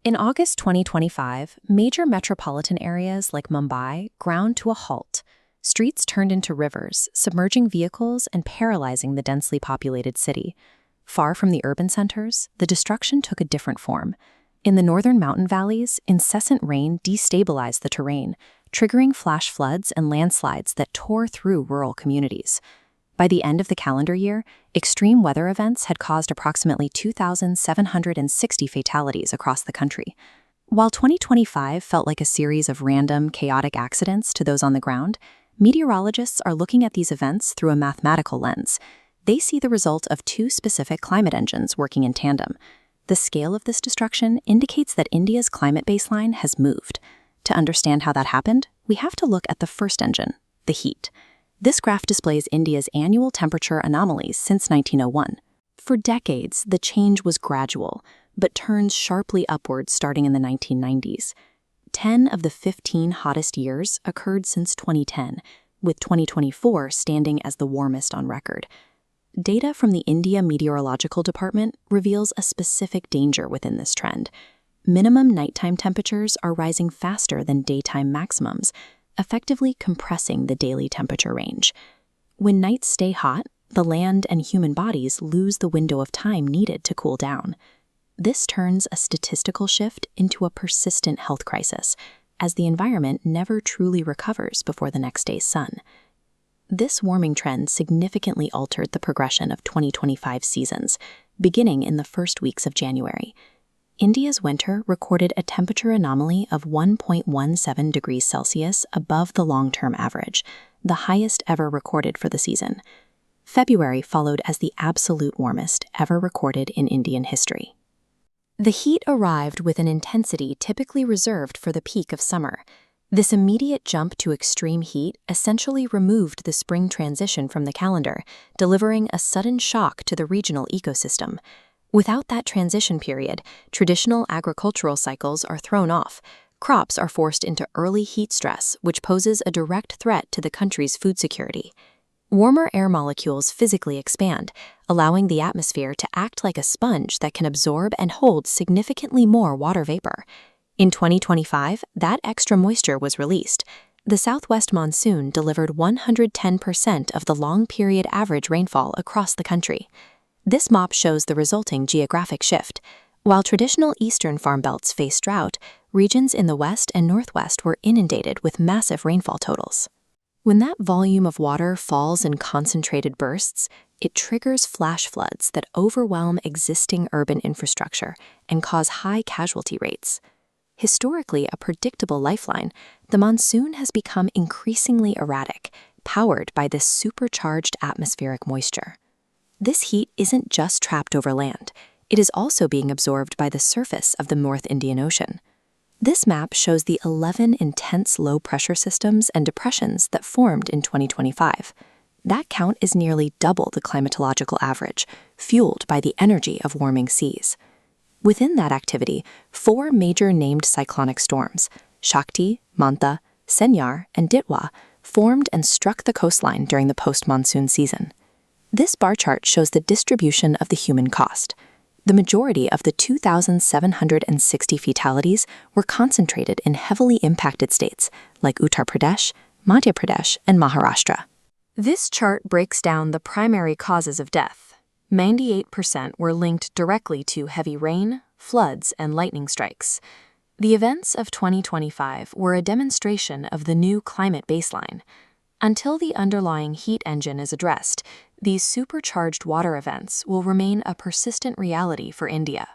In August 2025, major metropolitan areas like Mumbai ground to a halt. Streets turned into rivers, submerging vehicles and paralyzing the densely populated city. Far from the urban centers, the destruction took a different form. In the northern mountain valleys, incessant rain destabilized the terrain, triggering flash floods and landslides that tore through rural communities. By the end of the calendar year, extreme weather events had caused approximately 2,760 fatalities across the country. While 2025 felt like a series of random, chaotic accidents to those on the ground, meteorologists are looking at these events through a mathematical lens. They see the result of two specific climate engines working in tandem. The scale of this destruction indicates that India's climate baseline has moved. To understand how that happened, we have to look at the first engine, the heat. This graph displays India's annual temperature anomalies since 1901. For decades, the change was gradual, but turns sharply upward starting in the 1990s. 10 of the 15 hottest years occurred since 2010, with 2024 standing as the warmest on record. Data from the India Meteorological Department reveals a specific danger within this trend. Minimum nighttime temperatures are rising faster than daytime maximums, effectively compressing the daily temperature range. When nights stay hot, the land and human bodies lose the window of time needed to cool down. This turns a statistical shift into a persistent health crisis, as the environment never truly recovers before the next day's sun. This warming trend significantly altered the progression of 2025 seasons, beginning in the first weeks of January. India's winter recorded a temperature anomaly of 1.17 degrees Celsius above the long-term average, the highest ever recorded for the season. February followed as the absolute warmest ever recorded in Indian history. The heat arrived with an intensity typically reserved for the peak of summer. This immediate jump to extreme heat essentially removed the spring transition from the calendar, delivering a sudden shock to the regional ecosystem. Without that transition period, traditional agricultural cycles are thrown off. Crops are forced into early heat stress, which poses a direct threat to the country's food security. Warmer air molecules physically expand, allowing the atmosphere to act like a sponge that can absorb and hold significantly more water vapor. In 2025, that extra moisture was released. The southwest monsoon delivered 110% of the long-period average rainfall across the country. This map shows the resulting geographic shift. While traditional eastern farm belts faced drought, regions in the west and northwest were inundated with massive rainfall totals. When that volume of water falls in concentrated bursts, it triggers flash floods that overwhelm existing urban infrastructure and cause high casualty rates. Historically a predictable lifeline, the monsoon has become increasingly erratic, powered by this supercharged atmospheric moisture. This heat isn't just trapped over land, it is also being absorbed by the surface of the North Indian Ocean. This map shows the 11 intense low-pressure systems and depressions that formed in 2025. That count is nearly double the climatological average, fueled by the energy of warming seas. Within that activity, 4 major named cyclonic storms, Shakti, Mantha, Senyar, and Ditwa, formed and struck the coastline during the post-monsoon season. This bar chart shows the distribution of the human cost. The majority of the 2,760 fatalities were concentrated in heavily impacted states like Uttar Pradesh, Madhya Pradesh, and Maharashtra. This chart breaks down the primary causes of death. 98% were linked directly to heavy rain, floods, and lightning strikes. The events of 2025 were a demonstration of the new climate baseline. Until the underlying heat engine is addressed, these supercharged water events will remain a persistent reality for India.